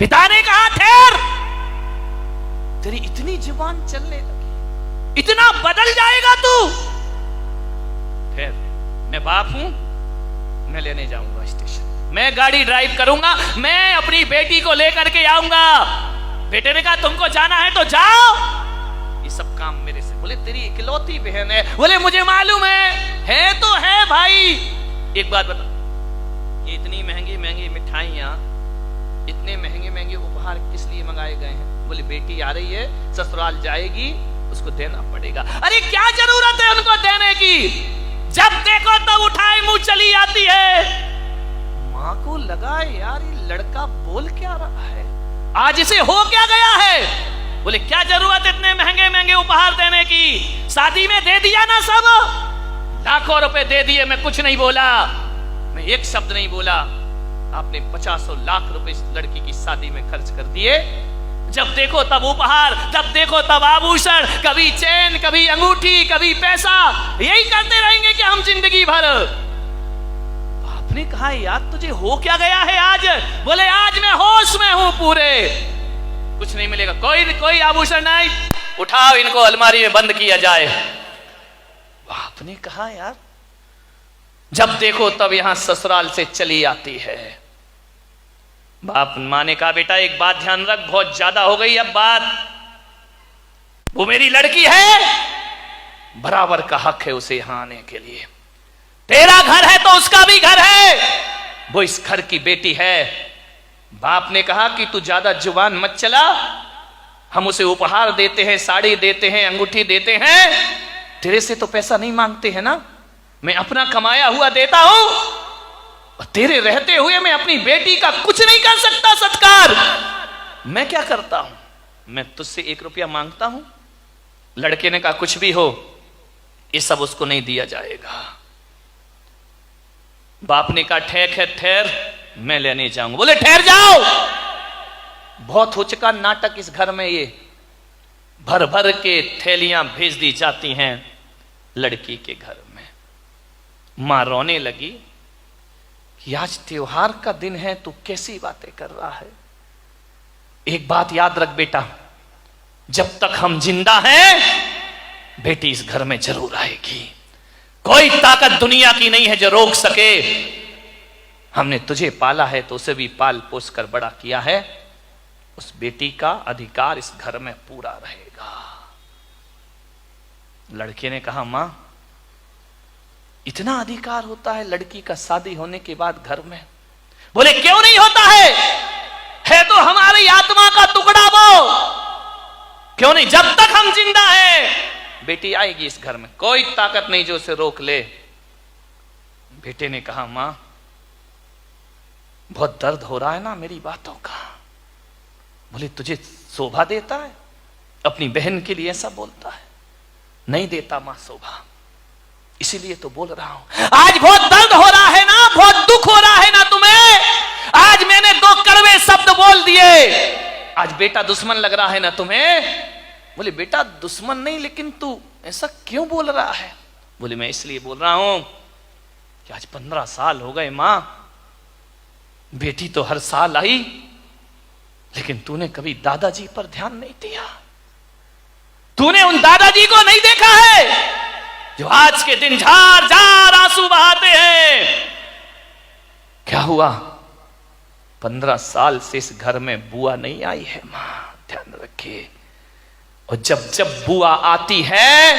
पिता ने कहा ठहर, तेरी इतनी जुबान चलने लगी, इतना बदल जाएगा तू। ठहर, मैं बाप हूं, मैं लेने जाऊंगा स्टेशन, मैं गाड़ी ड्राइव करूंगा, मैं अपनी बेटी को लेकर के आऊंगा। बेटे ने कहा तुमको जाना है तो जाओ, ये सब काम मेरे से। बोले तेरी इकलौती बहन है। बोले मुझे मालूम है तो है भाई। एक बात बता, ये इतनी महंगी महंगी मिठाइयां, इतने महंगे महंगे उपहार किस लिए मंगाए गए हैं? बोले बेटी आ रही है, ससुराल जाएगी, उसको देना पड़ेगा। अरे क्या जरूरत है उनको देने की? जब देखो तब उठाए मुंह चली आती है। मां को लगा यार ये लड़का बोल क्या रहा है, आज इसे हो क्या गया है। बोले क्या जरूरत इतने महंगे महंगे उपहार देने की, शादी में दे दिया ना सब, लाखों रुपए दे दिए, मैं कुछ नहीं बोला, मैं एक शब्द नहीं बोला। आपने 50 लाख रुपए इस लड़की की शादी में खर्च कर दिए। जब देखो तब उपहार, जब देखो तब आभूषण, कभी चेन, कभी अंगूठी, कभी पैसा, यही करते रहेंगे कि हम जिंदगी भर। आपने कहा यार तुझे हो क्या गया है आज? बोले आज मैं होश में हूं पूरे, कुछ नहीं मिलेगा, कोई आभूषण नहीं, उठाओ इनको अलमारी में बंद किया जाए। आपने कहा यार जब देखो तब यहां ससुराल से चली आती है। बाप मां ने कहा बेटा एक बात ध्यान रख, बहुत ज्यादा हो गई अब बात, वो मेरी लड़की है, बराबर का हक है उसे यहां आने के लिए। तेरा घर है तो उसका भी घर है, वो इस घर की बेटी है। बाप ने कहा कि तू ज्यादा जुबान मत चला, हम उसे उपहार देते हैं, साड़ी देते हैं, अंगूठी देते हैं, तेरे से तो पैसा नहीं मांगते हैं ना, मैं अपना कमाया हुआ देता हूं, और तेरे रहते हुए मैं अपनी बेटी का कुछ नहीं कर सकता सत्कार। मैं क्या करता हूं, मैं तुझसे 1 रुपया मांगता हूं। लड़के ने कहा कुछ भी हो ये सब उसको नहीं दिया जाएगा। बाप ने कहा ठहर है, ठहर, मैं लेने जाऊंगा। बोले ठहर जाओ, बहुत हो चुका नाटक इस घर में, ये भर भर के थैलियां भेज दी जाती हैं लड़की के घर में। मां रोने लगी कि आज त्योहार का दिन है, तू कैसी बातें कर रहा है। एक बात याद रख बेटा, जब तक हम जिंदा हैं बेटी इस घर में जरूर आएगी, कोई ताकत दुनिया की नहीं है जो रोक सके। हमने तुझे पाला है तो उसे भी पाल पोस कर बड़ा किया है, उस बेटी का अधिकार इस घर में पूरा रहेगा। लड़के ने कहा मां इतना अधिकार होता है लड़की का शादी होने के बाद घर में? बोले क्यों नहीं होता है तो हमारी आत्मा का टुकड़ा वो, क्यों नहीं? जब तक हम जिंदा हैं बेटी आएगी इस घर में, कोई ताकत नहीं जो उसे रोक ले। बेटे ने कहा मां बहुत दर्द हो रहा है ना मेरी बातों का। बोले तुझे शोभा देता है, अपनी बहन के लिए ऐसा बोलता है? नहीं देता मां शोभा, इसीलिए तो बोल रहा हूं। आज बहुत दर्द हो रहा है ना, बहुत दुख हो रहा है ना तुम्हें, आज मैंने 2 कड़वे शब्द बोल दिए, आज बेटा दुश्मन लग रहा है ना तुम्हें। बोले बेटा दुश्मन नहीं, लेकिन तू ऐसा क्यों बोल रहा है? बोले मैं इसलिए बोल रहा हूं कि आज 15 साल हो गए मां, बेटी तो हर साल आई, लेकिन तूने कभी दादाजी पर ध्यान नहीं दिया, तूने उन दादाजी को नहीं देखा है जो आज के दिन झार झार आंसू बहाते हैं। क्या हुआ? 15 साल से इस घर में बुआ नहीं आई है मां, ध्यान रखिए। और जब जब बुआ आती है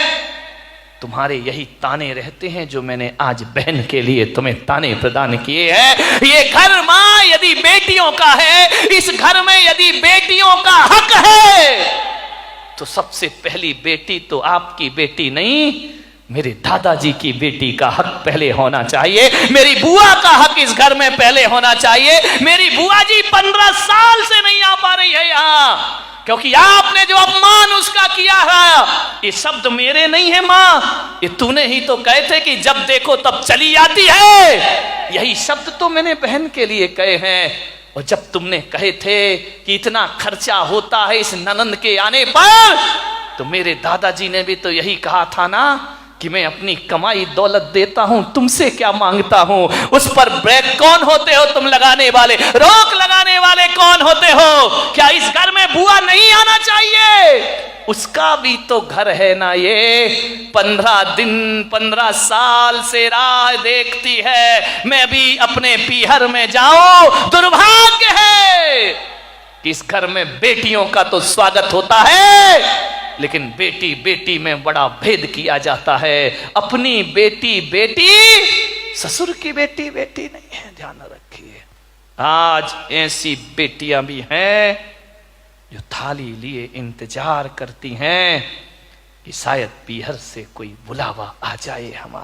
तुम्हारे यही ताने रहते हैं जो मैंने आज बहन के लिए तुम्हें ताने प्रदान किए हैं। ये घर मां यदि बेटियों का है, इस घर में यदि बेटियों का हक है तो सबसे पहली बेटी तो आपकी बेटी नहीं, मेरे दादाजी की बेटी का हक पहले होना चाहिए, मेरी बुआ का हक इस घर में पहले होना चाहिए। मेरी बुआ जी 15 साल से नहीं आ पा रही है यहां, क्योंकि आपने जो अपमान उसका किया है, ये शब्द मेरे नहीं है मां, ये तूने ही तो कहे थे कि जब देखो तब चली आती है, यही शब्द तो मैंने बहन के लिए कहे हैं। और जब तुमने कहे थे कि इतना खर्चा होता है इस ननंद के आने पर, तो मेरे दादाजी ने भी तो यही कहा था ना कि मैं अपनी कमाई दौलत देता हूं, तुमसे क्या मांगता हूं। उस पर ब्रेक कौन होते हो तुम लगाने वाले, रोक लगाने वाले कौन होते हो? क्या इस घर में बुआ नहीं आना चाहिए? उसका भी तो घर है ना ये। 15 दिन 15 साल से राह देखती है मैं भी अपने पीहर में जाऊं। दुर्भाग्य है कि इस घर में बेटियों का तो स्वागत होता है, लेकिन बेटी बेटी में बड़ा भेद किया जाता है। अपनी बेटी बेटी, ससुर की बेटी बेटी नहीं है, ध्यान रखिए। आज ऐसी बेटियां भी हैं जो थाली लिए इंतजार करती हैं कि शायद पीहर से कोई बुलावा आ जाए हमारे